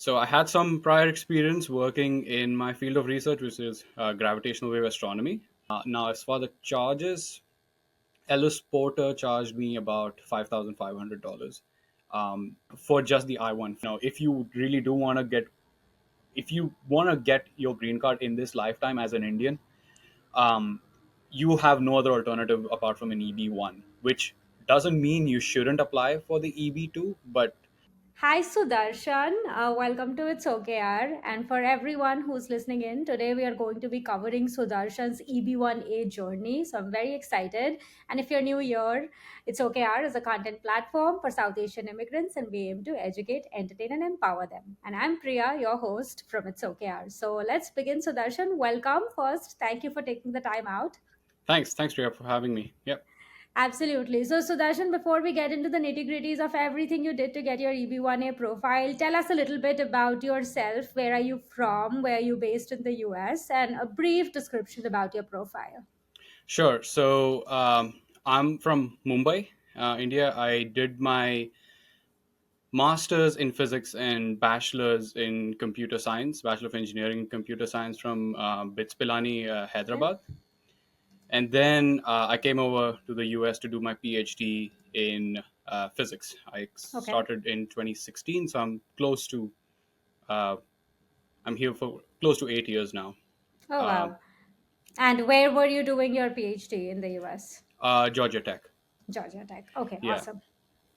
So I had some prior experience working in my field of research, which is gravitational wave astronomy. Now, as for the charges, Ellis Porter charged me about $5,500 for just the I-1. Now, if you really do want to get your green card in this lifetime as an Indian, um, you have no other alternative apart from an EB1, which doesn't mean you shouldn't apply for the EB2, but Hi Sudarshan, welcome to It's Okay Yaar. And for everyone who's listening in, today we are going to be covering Sudarshan's EB1 A journey. So I'm very excited. And if you're new here, It's Okay Yaar is a content platform for South Asian immigrants, and we aim to educate, entertain, and empower them. And I'm Priya, your host from It's Okay Yaar. So let's begin, Sudarshan. Welcome first. Thank you for taking the time out. thanks, Priya, for having me. Yep. Absolutely. So, Sudarshan, before we get into the nitty gritties of everything you did to get your EB1A profile, tell us a little bit about yourself. Where are you from? Where are you based in the US? And a brief description about your profile. Sure. So I'm from Mumbai, India. I did my master's in physics and bachelor's in computer science, bachelor of engineering in computer science from BITS Pilani, Okay. Hyderabad. And then I came over to the US to do my PhD in physics. I Okay. started in 2016, so uh, I'm here for close to 8 years now. Oh, Uh, wow. And where were you doing your PhD in the US? Georgia Tech. Georgia Tech. Okay, Yeah. awesome.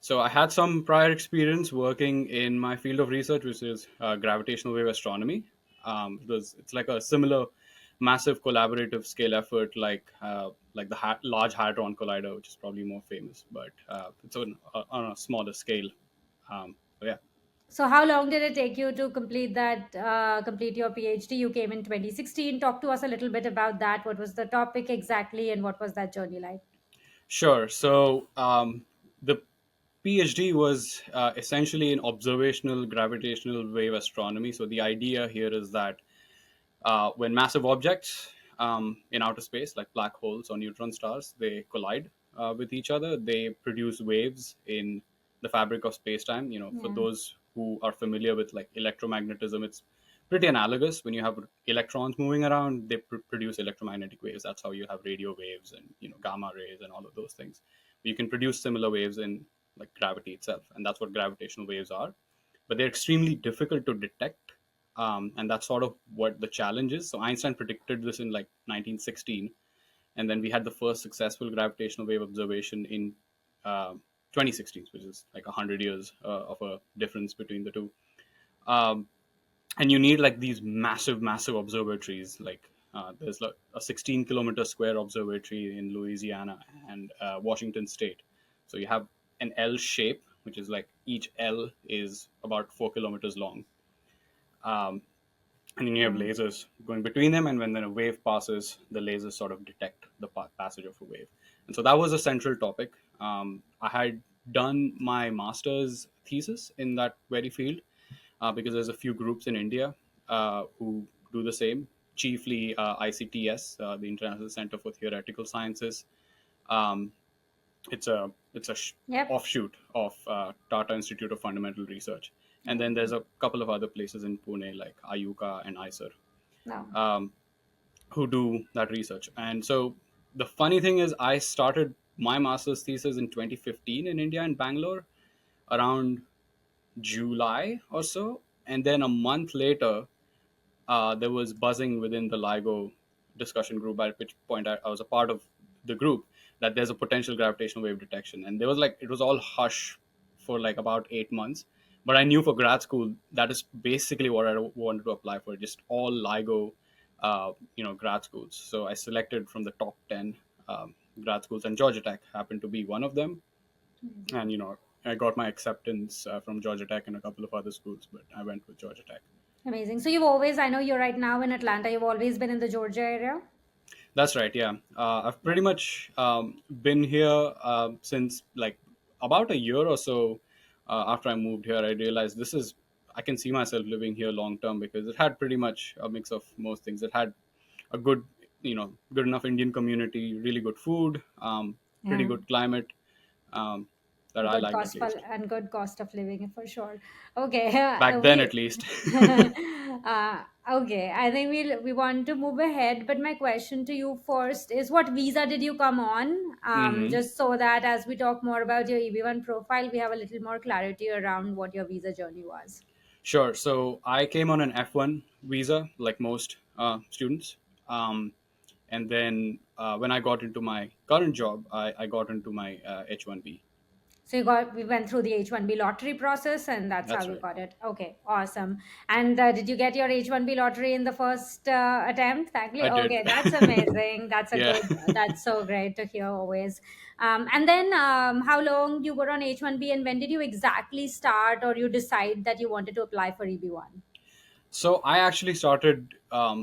So I had some prior experience working in my field of research, which is gravitational wave astronomy. It's like a similar, massive collaborative scale effort, like the Large Hadron Collider, which is probably more famous, but it's on a smaller scale. So yeah. So, how long did it take you to complete your PhD? You came in 2016. Talk to us a little bit about that. What was the topic exactly, and what was that journey like? Sure. So the PhD was essentially in observational gravitational wave astronomy. So the idea here is that when massive objects in outer space, like black holes or neutron stars, they collide with each other, they produce waves in the fabric of space-time. For Yeah. those who are familiar with like electromagnetism, it's pretty analogous. When you have electrons moving around, they produce electromagnetic waves. That's how you have radio waves and gamma rays and all of those things. You can produce similar waves in like gravity itself, and that's what gravitational waves are. But they're extremely difficult to detect, and that's sort of what the challenge is. So Einstein predicted this in like 1916, and then we had the first successful gravitational wave observation in uh, 2016, which is like 100 years of a difference between the two. Um, and you need like these massive observatories. Like there's like a 16-kilometer square observatory in Louisiana and Washington State. So you have an L shape, which is like each L is about 4 kilometers long. Um, and then you have Mm. lasers going between them, and when then a wave passes, the lasers sort of detect the passage of a wave. And so that was a central topic. I had done my master's thesis in that very field, because there's a few groups in India who do the same, chiefly ICTS, the International Center for Theoretical Sciences. um, it's a Yep. offshoot of Tata Institute of Fundamental Research, and then there's a couple of other places in Pune like Ayuka and ISER, No. um, who do that research. And so the funny thing is, I started my master's thesis in 2015 in India in Bangalore around July or so, and then a month later, there was buzzing within the LIGO discussion group, at which point I was a part of the group, that there's a potential gravitational wave detection. And there was like, it was all hush for like about 8 months. But I knew for grad school, that is basically what I wanted to apply for, just all LIGO, grad schools. So I selected from the top 10 grad schools, and Georgia Tech happened to be one of them. Amazing. And, I got my acceptance from Georgia Tech and a couple of other schools, but I went with Georgia Tech. Amazing. So you've always, I know you're right now in Atlanta, you've always been in the Georgia area? That's right. Yeah, I've Yeah. pretty much been here since like about a year or so. After I moved here, I realized I can see myself living here long term, because it had pretty much a mix of most things. It had a good enough Indian community, really good food, pretty Yeah. good climate, um, that I liked at least. Good cost of living for sure. Okay. Back then, We at least. okay, I think we want to move ahead, but my question to you first is, what visa did you come on? Hmm. Just so that as we talk more about your EB1 profile, we have a little more clarity around what your visa journey was. Sure. So I came on an F1 visa, like most students. Um, and then when I got into my current job, I got into my H1B. So we went through the H1B lottery process, and that's how That's you right. got it. Okay, awesome. And did you get your H1B lottery in the first attempt? Thankfully, I did. okay, that's amazing. Yeah. That's so great to hear always. And then how long you were on H1B, and when did you exactly start or you decide that you wanted to apply for EB1? So I actually started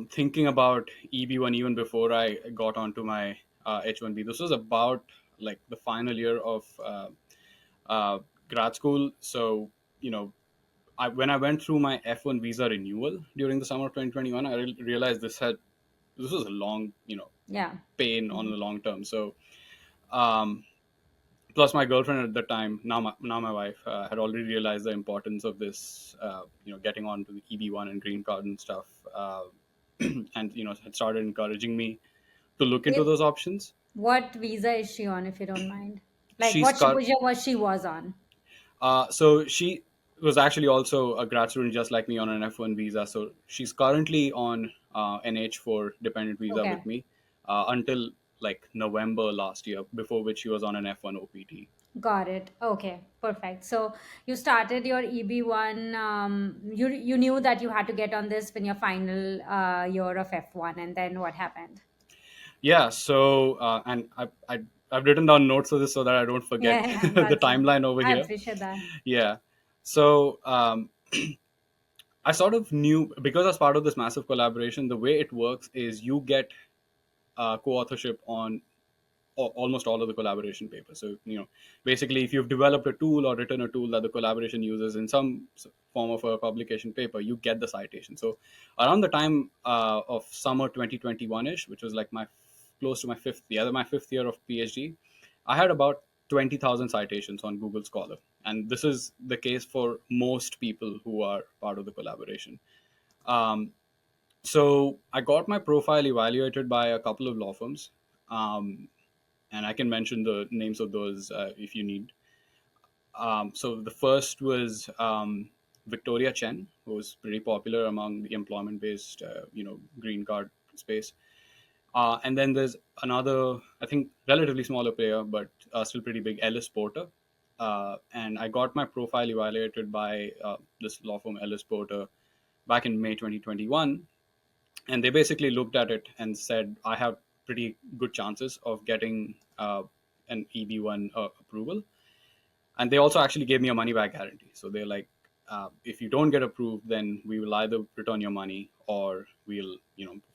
thinking about EB1 even before I got onto my H1B. This was about like the final year of uh, grad school. So, you know, when I went through my F1 visa renewal during the summer of 2021, I realized this was a long, Yeah. pain on Mhm. the long term. So, um, plus my girlfriend at the time, now my wife, had already realized the importance of this, getting on to the EB1 and green card and stuff, and had started encouraging me to look into It, those options. what visa is she on, if you don't mind? Like, She's what cut. she was on? So she was actually also a grad student just like me on an F1 visa. So she's currently on an H4 dependent visa with Okay. me until like November last year, before which she was on an F1 OPT. Got it. Okay, perfect. So you started your EB1. You knew that you had to get on this in your final year of F1, and then what happened? Yeah. So and I've written down notes of this so that I don't forget Yeah, yeah, the that's timeline over I here. appreciate that. Yeah. So I sort of knew, because as part of this massive collaboration, the way it works is you get co-authorship on almost all of the collaboration papers. So, basically, if you've developed a tool or written a tool that the collaboration uses in some form of a publication paper, you get the citation. So, around the time of summer 2021 ish, which was like close to my fifth year of PhD, I had about 20,000 citations on Google Scholar. And this is the case for most people who are part of the collaboration. Um, so I got my profile evaluated by a couple of law firms. Um, and I can mention the names of those if you need. So the first was Victoria Chen, who was pretty popular among the employment-based, green card space. And then there's another, I think, relatively smaller player, but still pretty big, Ellis Porter. And I got my profile evaluated by this law firm, Ellis Porter, back in May 2021, and they basically looked at it and said I have pretty good chances of getting an EB1 approval, and they also actually gave me a money back guarantee. So they're like, if you don't get approved, then we will either return your money or we'll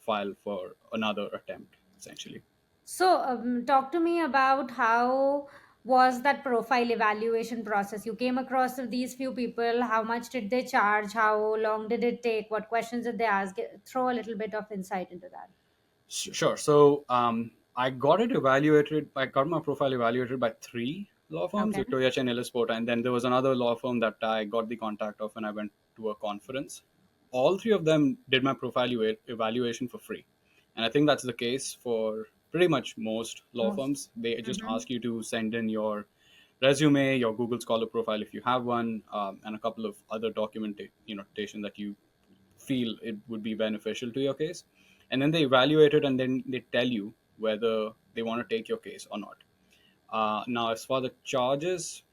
file for another attempt, essentially. So talk to me about how was that profile evaluation process. You came across these few people. How much did they charge? How long did it take? What questions did they ask? Throw a little bit of insight into that. Sure. So I got it evaluated. I got my profile evaluated by three law firms: Okay. Victoria Chen, Ellis Porter, and then there was another law firm that I got the contact of when I went to a conference. All three of them did my profile evaluation for free, and I think that's the case for pretty much most law Most. firms. They just Mm-hmm. ask you to send in your resume, your Google Scholar profile if you have one, and a couple of other documentation that you feel it would be beneficial to your case, and then they evaluate it and then they tell you whether they want to take your case or not. Now, as for the charges,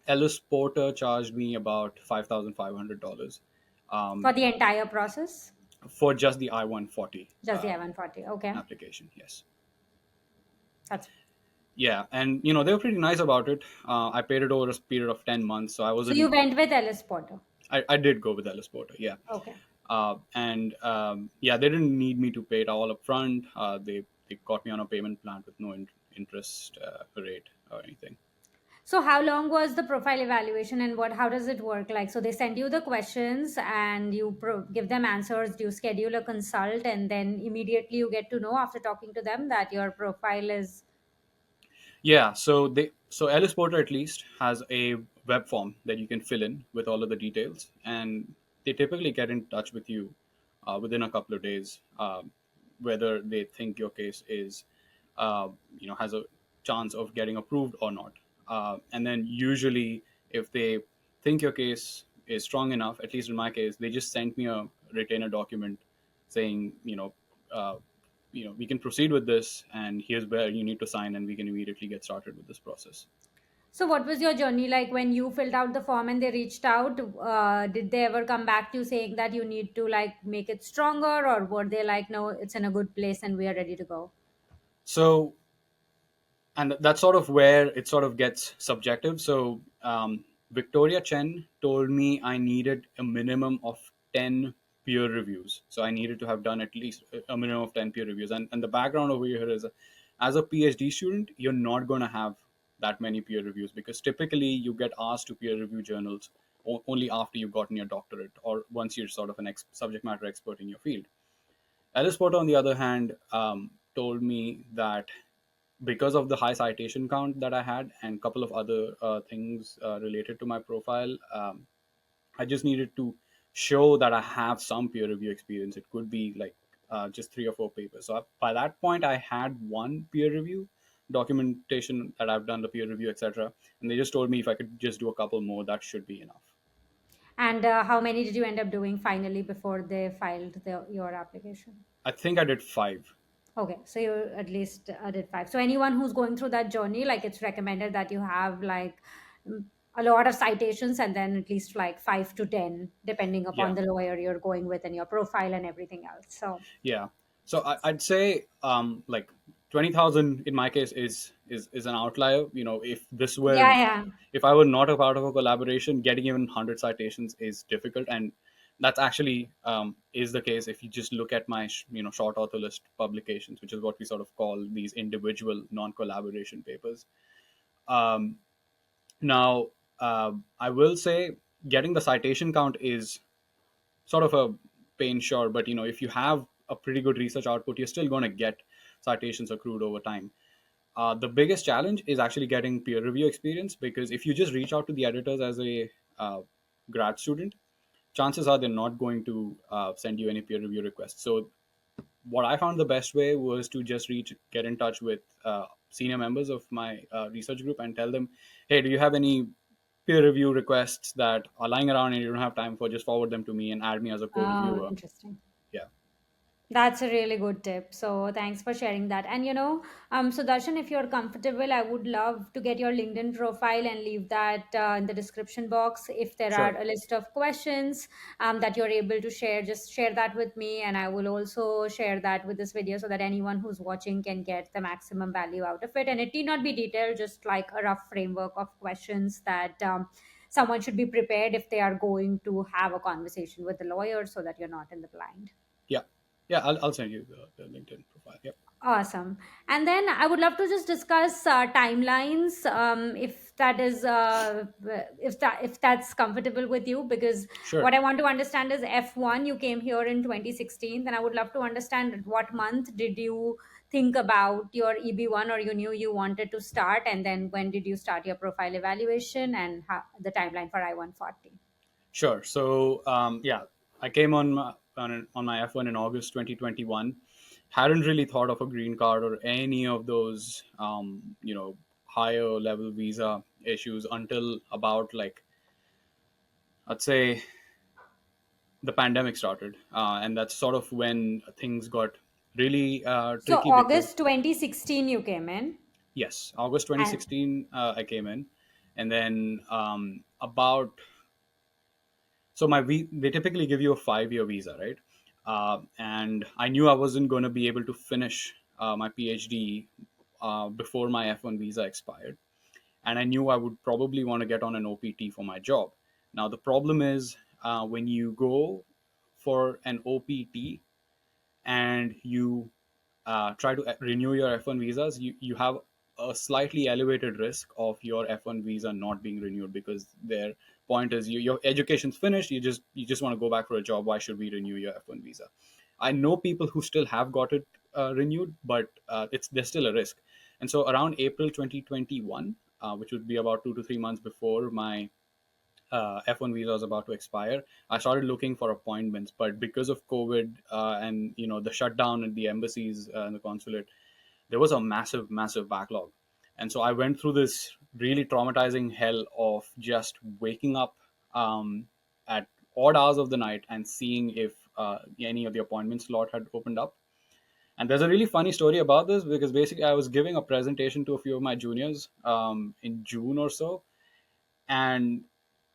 Ellis Porter charged me about $5,500 For um, the entire process? for just the I-140 Just the I-140. Okay. application. Yes. That's Yeah, and they were pretty nice about it. I paid it over a period of 10 months, so I so you wasn't. went with Ellis Potter. I did go with Ellis Porter, yeah. Okay. And yeah, they didn't need me to pay it all up front. They got me on a payment plan with no interest rate or anything. So how long was the profile evaluation, and how does it work? Like, so they send you the questions and you give them answers. Do you schedule a consult, and then immediately you get to know after talking to them that your profile is Yeah, so Ellis Porter at least has a web form that you can fill in with all of the details, and they typically get in touch with you within a couple of days, whether they think your case is, uh, has a chance of getting approved or not. And then usually, if they think your case is strong enough, at least in my case, they just sent me a retainer document saying, we can proceed with this, and here's where you need to sign, and we can immediately get started with this process. So, what was your journey like when you filled out the form and they reached out? Did they ever come back to you saying that you need to like make it stronger, or were they like, no, it's in a good place and we are ready to go? So, and that's sort of where it sort of gets subjective. So Victoria Chen told me I needed a minimum of 10 peer reviews. So I needed to have done at least a minimum of 10 peer reviews. And the background over here is, as a PhD student, you're not going to have that many peer reviews, because typically you get asked to peer review journals only after you've gotten your doctorate, or once you're sort of an subject matter expert in your field. Alice Potter, on the other hand, told me that because of the high citation count that I had and a couple of other things related to my profile, I just needed to show that I have some peer review experience. It could be like just 3 or 4 papers. So by that point, I had one peer review documentation that I've done the peer review, etc. And they just told me if I could just do a couple more, that should be enough. And how many did you end up doing finally before they filed your application? I think I did 5. Okay, so you at least did five. So anyone who's going through that journey, like it's recommended that you have like a lot of citations and then at least like 5 to 10, depending upon Yeah. the lawyer you're going with and your profile and everything else. So Yeah. So I'd say like 20,000 in my case is an outlier. If this were, yeah, yeah. if I were not a part of a collaboration, getting even 100 citations is difficult, and that's actually is the case if you just look at my short author list publications, which is what we sort of call these individual non-collaboration papers. Um, Now, I will say getting the citation count is sort of a pain, sure, but if you have a pretty good research output, you're still going to get citations accrued over time. The biggest challenge is actually getting peer review experience, because if you just reach out to the editors as a grad student, chances are they're not going to send you any peer review requests. So what I found the best way was to just get in touch with senior members of my research group and tell them, hey, do you have any peer review requests that are lying around and you don't have time for? Just forward them to me and add me as a Oh, co-reviewer. interesting. Yeah, That's a really good tip. So thanks for sharing that. And so Darshan, if you're comfortable, I would love to get your LinkedIn profile and leave that in the description box. If there sure. are a list of questions that you're able to share, just share that with me, and I will also share that with this video so that anyone who's watching can get the maximum value out of it. And it need not be detailed, just like a rough framework of questions that someone should be prepared if they are going to have a conversation with the lawyer, so that you're not in the blind. Yeah, yeah. I'll send you the LinkedIn profile. Yep. Awesome. And then I would love to just discuss timelines, if that is if that's comfortable with you, because Sure. what I want to understand is F1. You came here in 2016. Then I would love to understand what month did you think about your EB1, or you knew you wanted to start, and then when did you start your profile evaluation, and the timeline for I-140. Sure. So yeah, I came on my F1 in August 2021. Hadn't really thought of a green card or any of those higher level visa issues until about, like, I'd say the pandemic started, and that's sort of when things got really So tricky, because August 2016 you came in, yes, August and 2016 I came in, and then about so they typically give you a 5-year visa, right? And I knew I wasn't going to be able to finish my PhD before my F1 visa expired, and I knew I would probably want to get on an OPT for my job. Now the problem is, when you go for an OPT and you try to renew your F1 visas, you have a slightly elevated risk of your F1 visa not being renewed, because their point is your education's finished. You just want to go back for a job. Why should we renew your F1 visa? I know people who still have got it renewed, but there's still a risk. And so around April 2021, which would be about 2 to 3 months before my F1 visa was about to expire, I started looking for appointments. But because of COVID and the shutdown at the embassies and the consulate, there was a massive backlog. And so I went through this really traumatizing hell of just waking up at odd hours of the night and seeing if any of the appointment slot had opened up. And there's a really funny story about this, because basically I was giving a presentation to a few of my juniors in June or so, and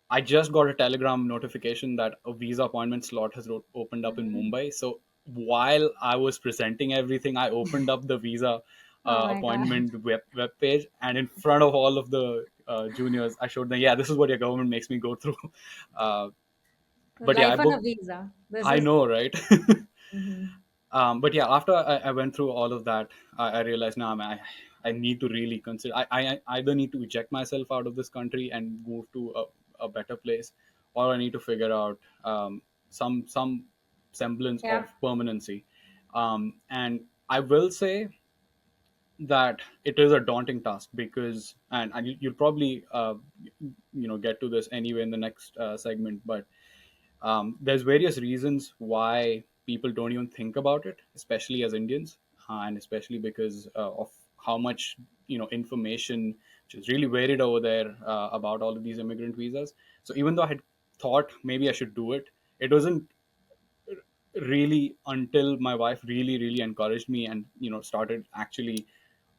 I just got a telegram notification that a visa appointment slot has opened up in Mhm. Mumbai. So while I was presenting everything, I opened up the visa Oh my God. appointment web page, and in front of all of the juniors, I showed them, yeah, this is what your government makes me go through. Uh, but yeah, I Life on a booked. visa. This I is. know, right? Mhm. But yeah, after I went through all of that, I realized now, I need to really consider. I either need to eject myself out of this country and move to a better place, or I need to figure out some semblance Yeah. of permanency. And I will say that it is a daunting task, because, and you'll probably get to this anyway in the next segment, but there's various reasons why people don't even think about it, especially as Indians, and especially because of how much information which is really varied over there about all of these immigrant visas. So even though I had thought maybe I should do it, it wasn't really until my wife really encouraged me and started actually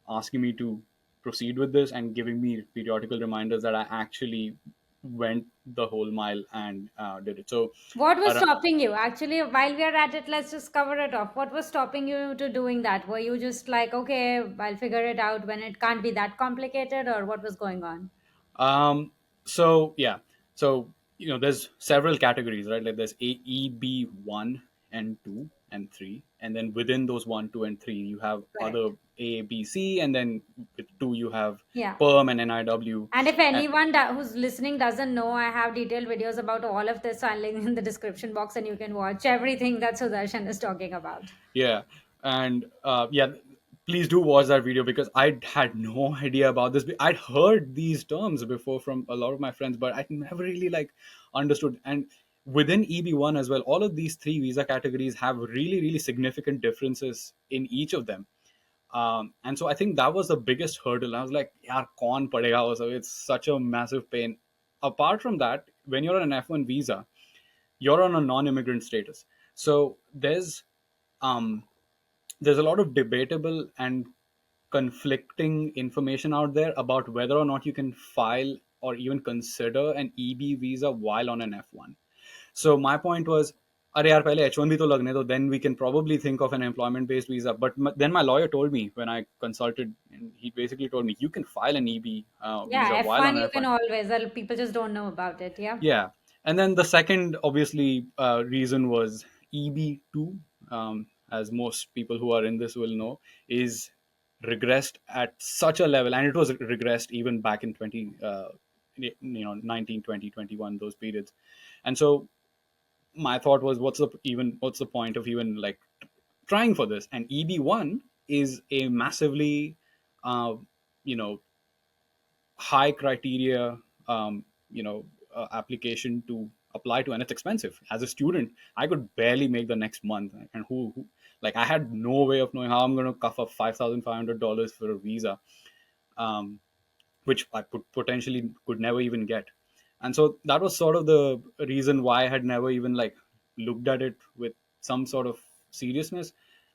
asking me to proceed with this and giving me periodical reminders that I actually went the whole mile and did it. So What was uh, stopping you? Actually, while we are at it, let's just cover it off. What was stopping you to doing that? Were you just like, okay, I'll figure it out when it can't be that complicated, or what was going on? Um, so yeah, so there's several categories, right? Like there's EB1 and 2 and 3, and then within those 1, 2, and 3, you have other Correct. A, B, C, and then with 2 you have Yeah. perm and NIW. And if And anyone who's listening doesn't know, I have detailed videos about all of this. I'll link in the description box, and you can watch everything that Sudarshan is talking about. yeah, and yeah, please do watch that video, because I had no idea about this. I'd heard these terms before from a lot of my friends, but I never really like understood. And within EB1 as well, all of these three visa categories have really significant differences in each of them. And so I think that was the biggest hurdle. I was like, yaar, kaun padega? So it's such a massive pain. Apart from that, when you're on an F1 visa, you're on a non-immigrant status. So um, there's a lot of debatable and conflicting information out there about whether or not you can file or even consider an EB visa while on an F1. So my point was, अरे यार पहले H1 भी तो लगने दो, then we can probably think of an employment based visa. But then my lawyer told me, when I consulted, and he basically told me you can file an EB visa Yeah, while on F1 an you can F1. always. People just don't know about it. Yeah. Yeah. And then the second, obviously, reason was EB2, as most people who are in this will know, is regressed at such a level. And it was regressed even back in 19, 20, 21, those periods. And so my thought was, what's the point of even like trying for this? And EB1 is a massively, uh, you know, high criteria application to apply to, and it's expensive. As a student, I could barely make the next month, and who like, I had no way of knowing how I'm going to cuff up $5,500 for a visa, um, which I potentially could never even get. And so that was sort of the reason why I had never even like looked at it with some sort of seriousness.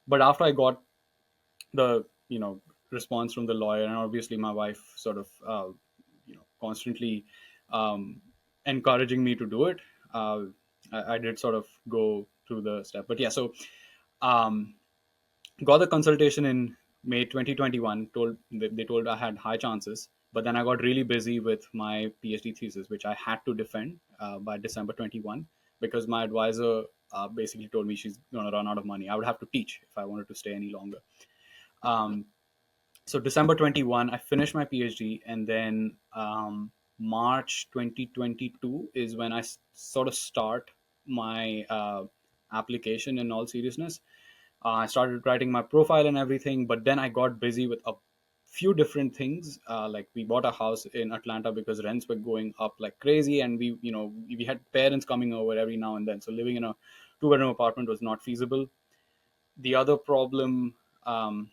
But after I got the response from the lawyer, and obviously my wife sort of constantly um, encouraging me to do it, I did sort of go through the step. But yeah, so um, got the consultation in May 2021. They told I had high chances, but then I got really busy with my PhD thesis, which I had to defend by December 21, because my advisor basically told me she's going to run out of money. I would have to teach if I wanted to stay any longer. Um, so December 21, I finished my PhD, and then March 2022 is when I sort of start my application in all seriousness. I started writing my profile and everything, but then I got busy with a few different things. Like we bought a house in Atlanta because rents were going up like crazy, and we had parents coming over every now and then, so living in a two-bedroom apartment was not feasible. The other problem, um,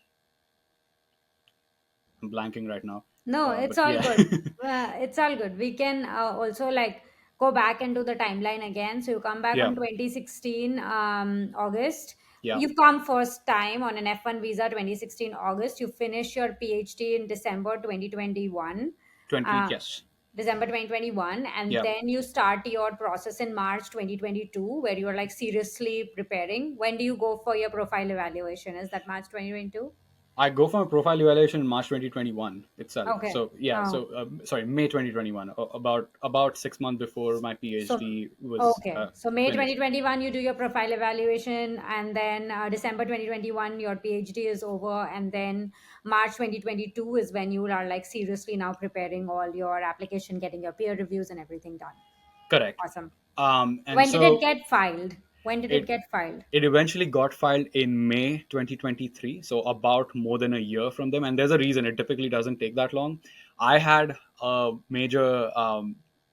I'm blanking right now, No, but it's all yeah. good. It's all good. We can also like go back into the timeline again. So you come back Yeah, on 2016 August. yeah, You've come first time on an F1 visa 2016 August. You finish your PhD in December 2021. 20, Uh, yes, December 2021, and yeah. then you start your process in March 2022 where you're like seriously preparing. When do you go for your profile evaluation? Is that March 2022? I go for a profile evaluation in March 2021 itself. Okay. So yeah, Oh. so sorry, May 2021, about 6 months before my So, PhD was okay. So May finished. 2021, you do your profile evaluation, and then December 2021, your PhD is over, and then March 2022 is when you are like seriously now preparing all your application, getting your peer reviews and everything done. Correct. Awesome. And When did it so get filed? When did it it get filed? it eventually got filed in May 2023, so about more than a year from them. And there's a reason it typically doesn't take that long. I had a major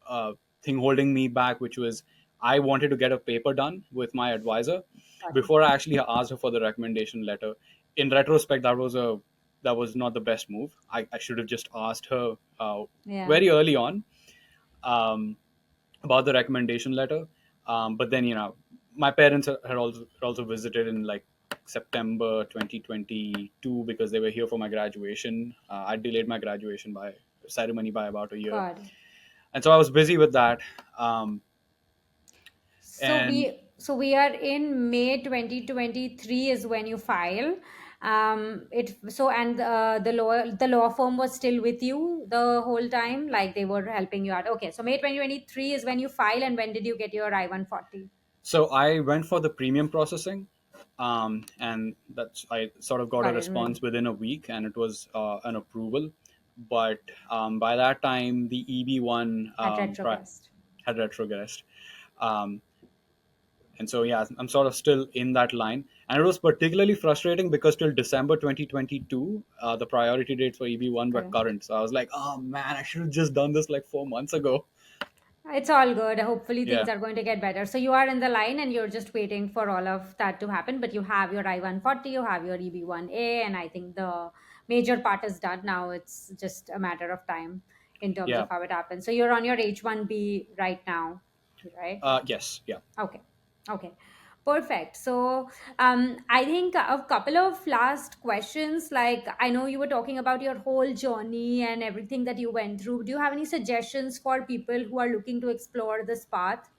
uh, thing holding me back, which was I wanted to get a paper done with my advisor Got it. before I actually asked her for the recommendation letter. In retrospect, that was not the best move. I should have just asked her Yeah. very early on. Um, about the recommendation letter. But then, my parents had also visited in like September 2022 because they were here for my graduation. I delayed my graduation by ceremony by about a year, Got it. and so I was busy with that. Um, So and we are in May 2023 is when you file. It so and the law firm was still with you the whole time, like they were helping you out. Okay, so May 2023 is when you file, and when did you get your I-140? so I went for the premium processing, and that's I sort of got a Got it. response within a week, and it was an approval. But by that time, the EB1 At retrogressed. had retrogressed. Um, and so yeah, I'm sort of still in that line, and it was particularly frustrating because till December 2022 the priority dates for EB1 were Correct. current, so I was like, oh man, I should have just done this like 4 months ago. It's all good. Hopefully, things Yeah, are going to get better. So, you are in the line and you're just waiting for all of that to happen. But you have your I-140, you have your EB1 A, and I think the major part is done now. It's just a matter of time in terms yeah. of how it happens. So, you're on your H1B right now, right? Yes, yeah. Okay. Okay. Perfect. So, I think a couple of last questions. Like, I know you were talking about your whole journey and everything that you went through. Do you have any suggestions for people who are looking to explore this path?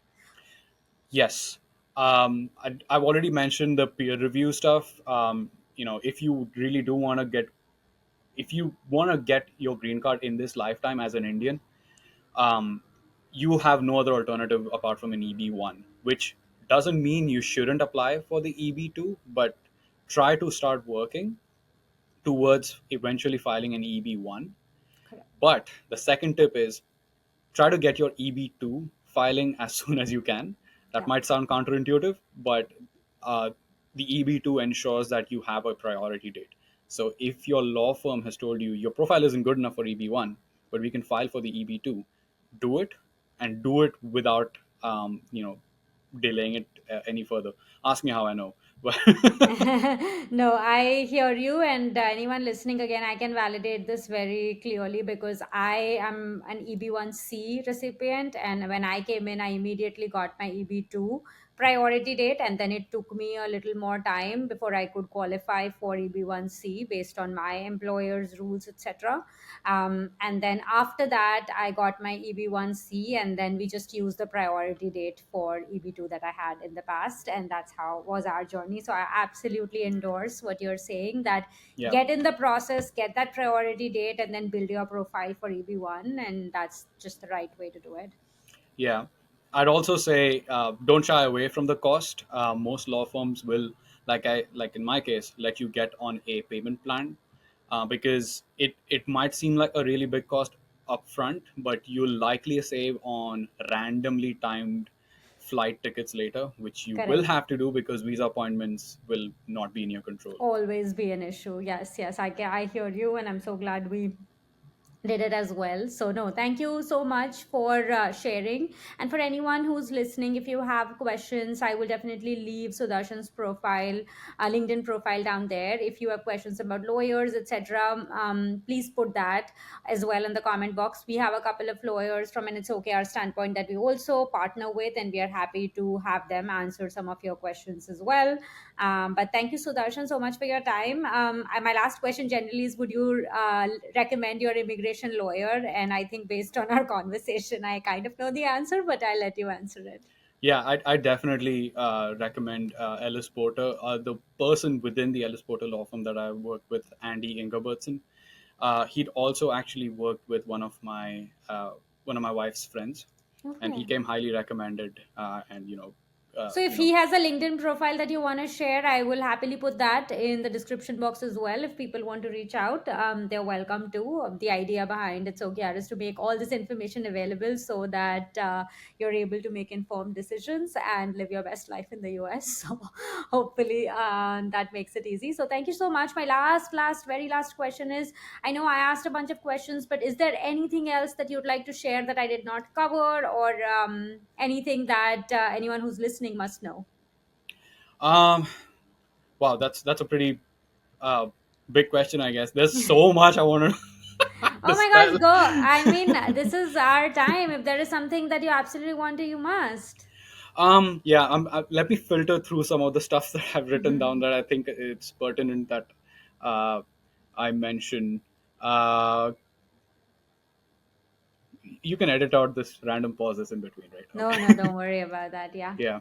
Yes. I've already mentioned the peer review stuff. If you really do want to get, if you want to get your green card in this lifetime as an Indian, um, you have no other alternative apart from an EB1, which doesn't mean you shouldn't apply for the EB2, but try to start working towards eventually filing an EB1. Correct. But the second tip is try to get your EB2 filing as soon as you can. That Yeah. might sound counterintuitive, but uh, the EB2 ensures that you have a priority date. So if your law firm has told you your profile isn't good enough for EB1, but we can file for the EB2, do it, and do it without delaying it any further. Ask me how I know. But No, I hear you, and anyone listening again, I can validate this very clearly because I am an EB1C recipient, and when I came in, I immediately got my EB2 priority date, and then it took me a little more time before I could qualify for EB1C based on my employer's rules, etc. And then after that, I got my EB1C, and then we just used the priority date for EB2 that I had in the past. And that's how was our journey. So I absolutely endorse what you're saying that yeah, get in the process, get that priority date, and then build your profile for EB1. And that's just the right way to do it. yeah. I'd also say don't shy away from the cost. Most law firms will, like in my case, let you get on a payment plan because it might seem like a really big cost upfront, but you'll likely save on randomly timed flight tickets later, which you will Correct. have to do because visa appointments will not be in your control. Always be an issue. Yes, yes, I hear you, and I'm so glad we did it as well. So, no, thank you so much for sharing. And for anyone who's listening, if you have questions, I will definitely leave Sudarshan's profile, LinkedIn profile down there. If you have questions about lawyers, etc., please put that as well in the comment box. We have a couple of lawyers from an It's Okay Our standpoint that we also partner with, and we are happy to have them answer some of your questions as well. But thank you, Sudarshan, so much for your time. And my last question generally is, would you recommend your immigration lawyer? And I think based on our conversation, I kind of know the answer, but I'll let you answer it. Yeah, I definitely recommend Ellis Porter. The person within the Ellis Porter law firm that I worked with, Andy Ingebertson, he'd also actually worked with one of my wife's friends, and he Okay. came highly recommended. And So if he has a LinkedIn profile that you want to share, I will happily put that in the description box as well. If people want to reach out, they're welcome to. The idea behind It's Okay is to make all this information available so that you're able to make informed decisions and live your best life in the US. So hopefully that makes it easy. So thank you so much. My very last question is, I know I asked a bunch of questions, but is there anything else that you'd like to share that I did not cover, or anything that anyone who's listening must know? um, wow, that's a pretty uh, big question, I guess. There's so much I want to Oh my gosh, dispel. go. I mean, this is our time. If there is something that you absolutely want to, you must. Yeah, let me filter through some of the stuff that I've written down Mhm. that I think it's pertinent that uh, I mention. Uh, you can edit out this random pauses in between, right? No, no, Okay. don't worry about that. Yeah. Yeah.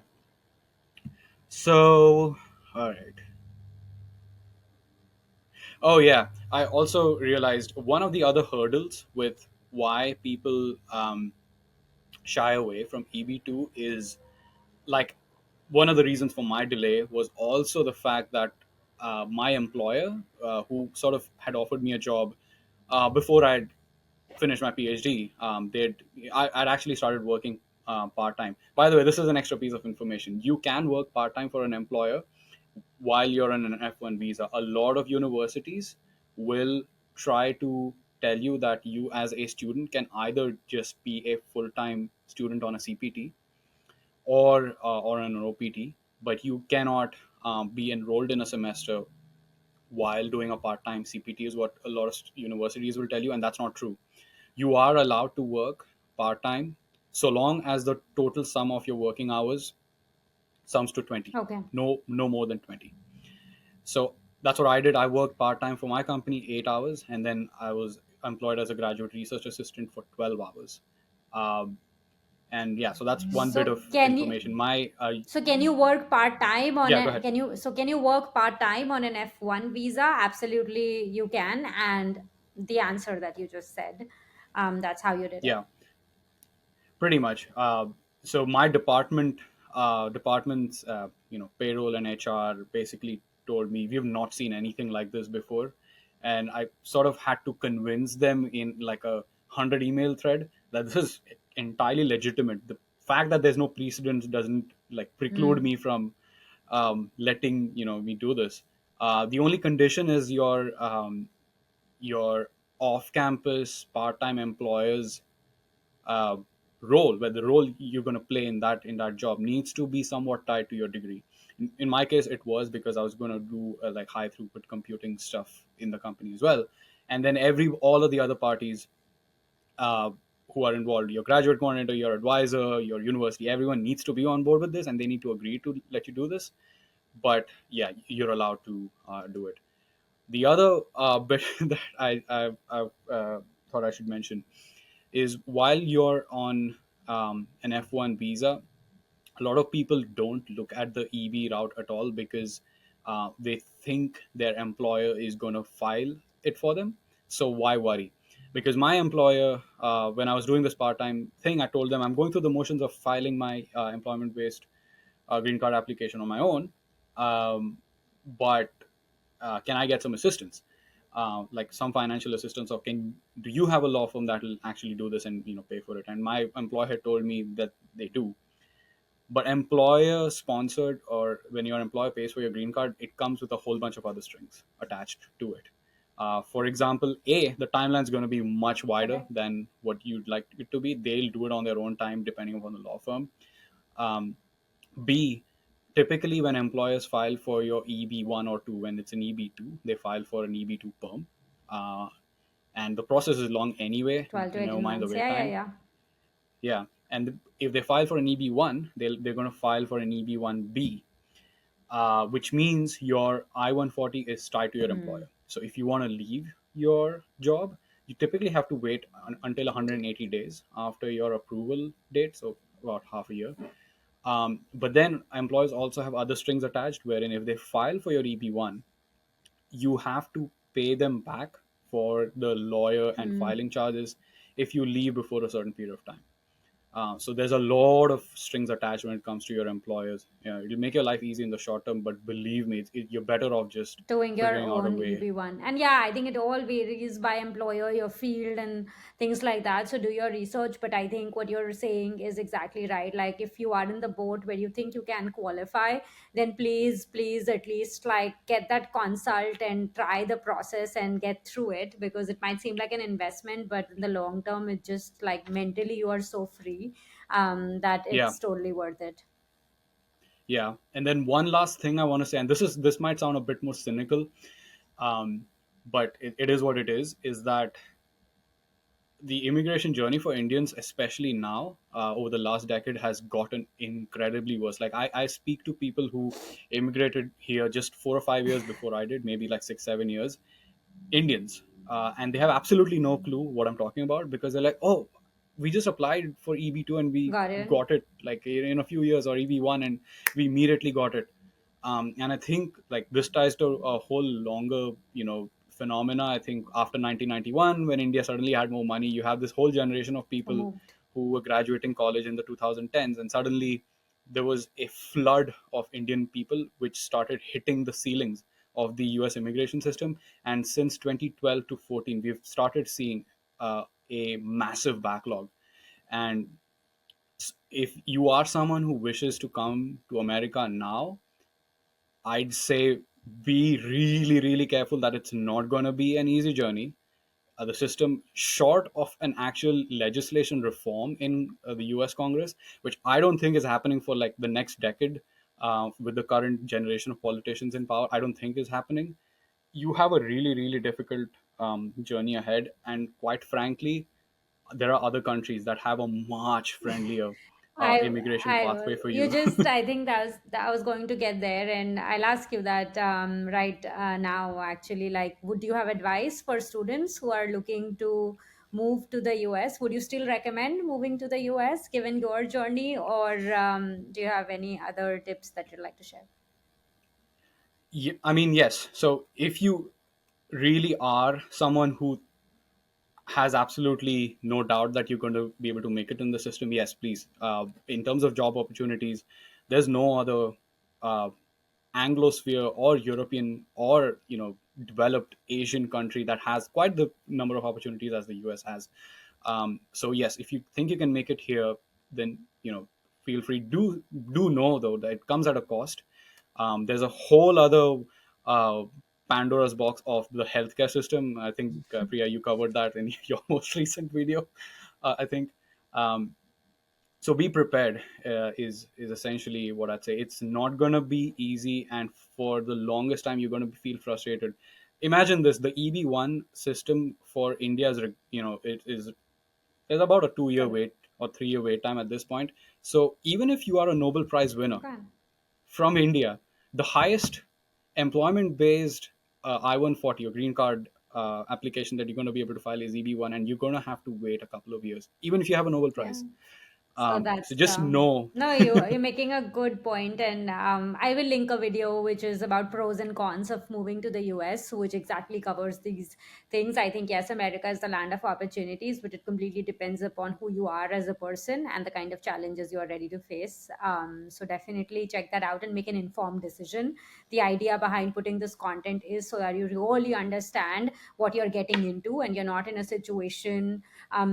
So, all right. Oh, yeah. I also realized one of the other hurdles with why people shy away from EB2 is like one of the reasons for my delay was also the fact that my employer, who sort of had offered me a job before I'd finished my PhD, I'd actually started working part time. By the way, this is an extra piece of information. You can work part time for an employer while you're on an F1 visa. A lot of universities will try to tell you that you, as a student, can either just be a full time student on a CPT or an OPT, but you cannot be enrolled in a semester while doing a part-time CPT is what a lot of universities will tell you, and that's not true. You are allowed to work part-time so long as the total sum of your working hours sums to 20. Okay. No more than 20. So that's what I did. I worked part-time for my company 8 hours, and then I was employed as a graduate research assistant for 12 hours. Um, and yeah, so that's one bit So of can you? information. My So can you work part time on Yeah, go a? ahead. Can you? So can you work part time on an F1 visa? Absolutely, you can. And the answer that you just said, that's how you did it. Yeah, pretty much. So my department's payroll and HR basically told me we've not seen anything like this before, and I sort of had to convince them in like a 100 email thread that this is entirely legitimate. The fact that there's no precedent doesn't like preclude Hmm. me from letting me do this. The only condition is your off-campus part-time employers uh, role, where the role you're going to play in that job needs to be somewhat tied to your degree. In my case, it was because I was going to do like high throughput computing stuff in the company as well, and then all of the other parties uh, who are involved, your graduate coordinator, your advisor, your university, everyone needs to be on board with this, and they need to agree to let you do this. But yeah, you're allowed to do it. The other bit that I thought I should mention is while you're on an F1 visa, a lot of people don't look at the EB route at all because they think their employer is going to file it for them. So why worry? Because my employer, when I was doing this part-time thing, I told them I'm going through the motions of filing my employment-based green card application on my own, but can I get some assistance? Like some financial assistance, or do you have a law firm that will actually do this and pay for it? And my employer had told me that they do. But employer sponsored, or when your employer pays for your green card, it comes with a whole bunch of other strings attached to it. For example, the timeline is going to be much wider Correct. than what you'd like it to be. They'll do it on their own time depending upon the law firm. um, B, typically when employers file for your EB1 or 2, when it's an EB2, they file for an EB2 perm. Uh, and the process is long anyway, 12 to never 18 mind the months. wait Yeah, yeah, time. yeah. Yeah. And if they file for an EB1, they're going to file for an EB1B, which means your I-140 is tied to your Hmm. employer. So if you want to leave your job, you typically have to wait until 180 days after your approval date, so about half a year. But then employers also have other strings attached, wherein if they file for your EB1, you have to pay them back for the lawyer and Hmm. filing charges if you leave before a certain period of time. So there's a lot of strings attached when it comes to your employers. It'll make your life easy in the short term, but believe me, you're better off just Doing your figuring out a own way. EB1. And yeah, I think it all varies by employer, your field, and things like that. So do your research. But I think what you're saying is exactly right. Like if you are in the boat where you think you can qualify, then please at least like get that consult and try the process and get through it, because it might seem like an investment, but in the long term, it just like mentally you are so free that Yeah, it's totally worth it. yeah. And then one last thing I want to say, and this might sound a bit more cynical, but it is what it is that the immigration journey for Indians, especially now, over the last decade, has gotten incredibly worse. Like I speak to people who immigrated here just 4 or 5 years before I did, maybe like 6, 7 years, Indians, and they have absolutely no clue what I'm talking about because they're like, oh, we just applied for EB2 and we Got it. got it like in a few years, or EB1 and we immediately got it. And I think like this ties to a whole longer, phenomena. I think after 1991, when India suddenly had more money, you have this whole generation of So people moved. who were graduating college in the 2010s, and suddenly there was a flood of Indian people which started hitting the ceilings of the US immigration system. And since 2012 to 14, we've started seeing a massive backlog. And if you are someone who wishes to come to America now, I'd say be really, really careful that it's not going to be an easy journey. The system, short of an actual legislation reform in the US Congress, which I don't think is happening for like the next decade with the current generation of politicians in power, I don't think is happening. You have a really, really difficult journey ahead. And quite frankly, there are other countries that have a much friendlier I immigration I pathway for you you. just I think that I was going to get there, and I'll ask you that right now actually, like would you have advice for students who are looking to move to the US? Would you still recommend moving to the US given your journey, or do you have any other tips that you'd like to share? I mean, yes. So if you really are someone who has absolutely no doubt that you're going to be able to make it in the system, yes, please. In terms of job opportunities, there's no other uh, Anglosphere or European or developed Asian country that has quite the number of opportunities as the US has. So yes, if you think you can make it here, then feel free. Do know though that it comes at a cost. There's a whole other uh, Pandora's box of the healthcare system. I think Priya, you covered that in your most recent video. I think. So be prepared is essentially what I'd say. It's not going to be easy, and for the longest time you're going to feel frustrated. Imagine this: the EB1 system for India is it is there's about a 2 year Correct. wait or 3 year wait time at this point. So even if you are a Nobel Prize winner Okay. from India, the highest employment based I-140 or green card application that you're going to be able to file is EB1, and you're going to have to wait a couple of years even if you have a Nobel Yeah. Prize. So So that's just know. no, you're making a good point, and I will link a video which is about pros and cons of moving to the US, which exactly covers these things. I think yes, America is the land of opportunities, but it completely depends upon who you are as a person and the kind of challenges you are ready to face. So definitely check that out and make an informed decision. The idea behind putting this content is so that you really understand what you're getting into, and you're not in a situation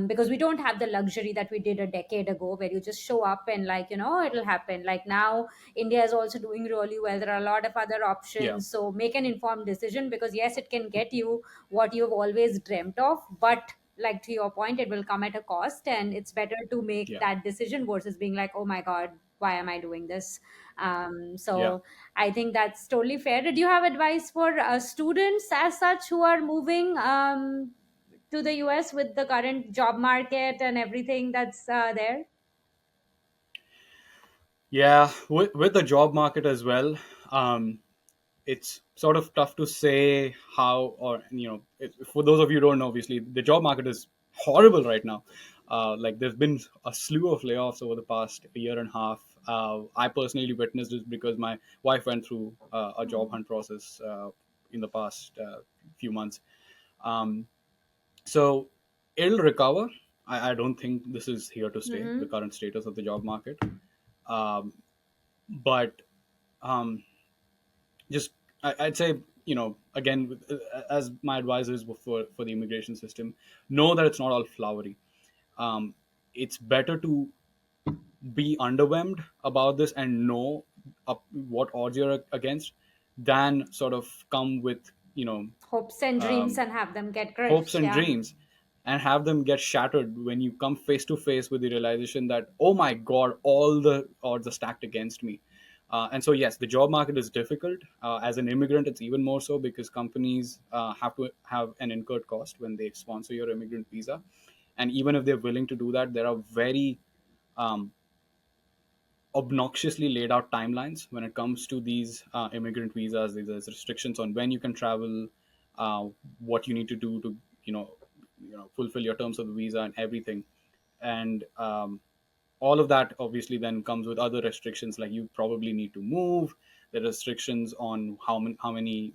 because we don't have the luxury that we did a decade ago, ago, where you just show up and, like, it'll happen. Like now, India is also doing really well. There are a lot of other Yeah. options. So make an informed decision, because yes, it can get you what you've always dreamt of, but like to your point, it will come at a cost, and it's better to make Yeah. that decision versus being like, oh my god, why am I doing this? Yeah. So I think that's totally fair. Did you have advice for students as such who are moving to the US with the current job market and everything that's there? Yeah, with the job market as well, um, it's sort of tough to say how, or for those of you who don't know, obviously the job market is horrible right now. Like there's been a slew of layoffs over the past year and a half. I personally witnessed this because my wife went through a job hunt process in the past few months. Um, so it'll recover. I don't think this is here to stay, the Mm-hmm. current status of the job market. Um, but um, just I'd say, again, as my advisors for the immigration system, know that it's not all flowery. It's better to be underwhelmed about this and know what odds you're against, than sort of come with Hopes and dreams um, and have them get hopes crushed. and Yeah. dreams, and have them get shattered when you come face to face with the realization that, oh my god, all the odds are stacked against me. And so yes, the job market is difficult. As an immigrant, it's even more so, because companies have to have an incurred cost when they sponsor your immigrant visa. And even if they're willing to do that, there are very um, obnoxiously laid out timelines when it comes to these immigrant visas. There's restrictions on when you can travel, uh, what you need to do to fulfill your terms of the visa and everything. And all of that obviously then comes with other restrictions, like you probably need to move. The restrictions on how many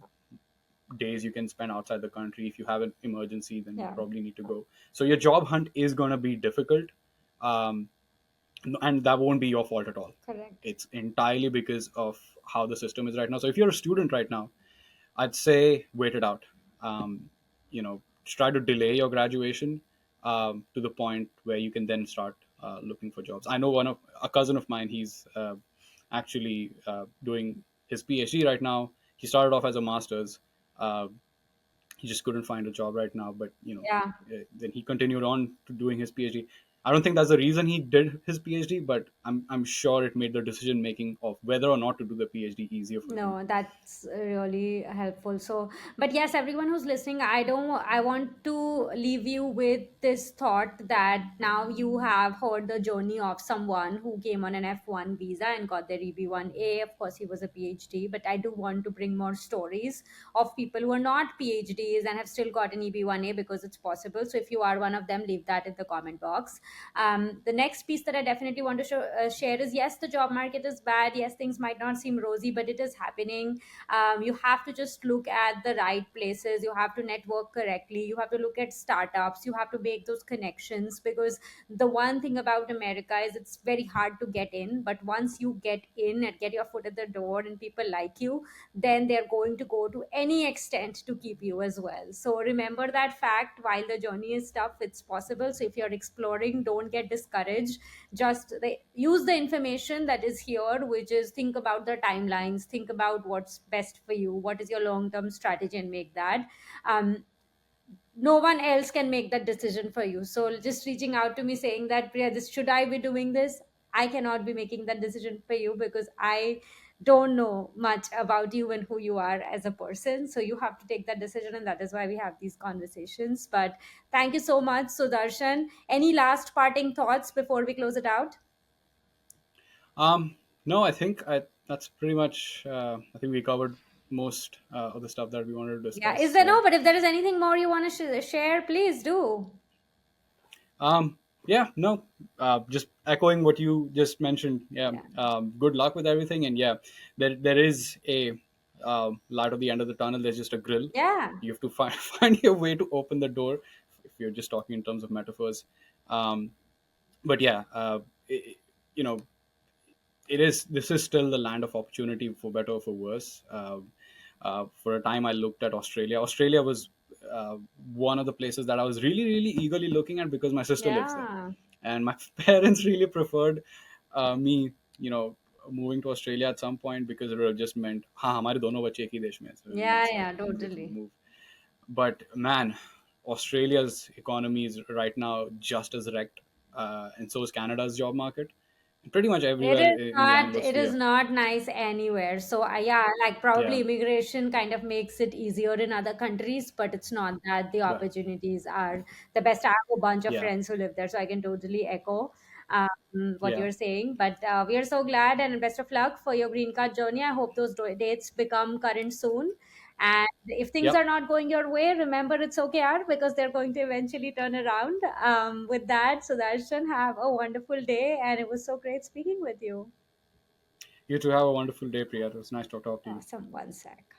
days you can spend outside the country. If you have an emergency, then you Yeah. probably need to go. So your job hunt is going to be difficult. um, and that won't be your fault at all. Correct. It's entirely because of how the system is right now. So if you're a student right now, I'd say wait it out. Try to delay your graduation to the point where you can then start looking for jobs. I know a cousin of mine. He's actually doing his PhD right now. He started off as a master's. Uh, he just couldn't find a job right now, but Yeah. then he continued on to doing his PhD. I don't think that's the reason he did his PhD, but I'm sure it made the decision making of whether or not to do the PhD easier for him. No, that's really helpful. So, but yes, everyone who's listening, I want to leave you with this thought that now you have heard the journey of someone who came on an F1 visa and got their EB1 A. Of course, he was a PhD, but I do want to bring more stories of people who are not PhDs and have still got an EB1 A, because it's possible. So, if you are one of them, leave that in the comment box. The next piece that I definitely want to share is, yes, the job market is bad. Yes, things might not seem rosy, but it is happening. You have to just look at the right places. You have to network correctly. You have to look at startups. You have to make those connections, because the one thing about America is it's very hard to get in. But once you get in and get your foot at the door and people like you, then they're going to go to any extent to keep you as well. So remember that fact. While the journey is tough, it's possible. So if you're exploring, don't get discouraged. Just use the information that is here, which is, think about the timelines, think about what's best for you, what is your long term strategy, and make that. No one else can make that decision for you. So just reaching out to me saying that, Priya, this should I be doing this? I cannot be making that decision for you, because I don't know much about you and who you are as a person. So you have to take that decision, and that is why we have these conversations. But thank you so much, Sudarshan. Any last parting thoughts before we close it out? No, that's pretty much. I think we covered most of the stuff that we wanted to Yeah, discuss. is there So no? But if there is anything more you want to share, please do. yeah, no, just echoing what you just mentioned. Yeah, Yeah. good luck with everything, and yeah, there is a light at the end of the tunnel. There's just a grill. Yeah. You have to find find your way to open the door. If you're just talking in terms of metaphors, um, but yeah, you know, this is still the land of opportunity, for better or for worse. For a time, I looked at Australia. Australia was one of the places that I was really, really eagerly looking at, because my sister lives there. Yeah. and my parents really preferred me, you know, moving to Australia at some point because it would have just meant, हाँ हमारे दोनों बच्चे एक ही देश में हैं, so Yeah, let's yeah, they can totally. move. But man, Australia's economy is right now just as wrecked, and so is Canada's job market. Pretty much It everywhere is in the not it is Anglosphere. not nice anywhere. So yeah, like Yeah, probably immigration kind of makes it easier in other countries, but it's not that the right. opportunities are the best. I have a bunch of Yeah, friends who live there, so I can totally echo what yeah. you're saying. But we are so glad and best of luck for your green card journey. I hope those dates become current soon. And if things are Yep. not going your way, remember it's okay, Yaar, because they're going to eventually turn around. With that, Sudarshan, have a wonderful day, and it was so great speaking with you. You too have a wonderful day, Priya. It was nice to talk to you. Awesome. One sec.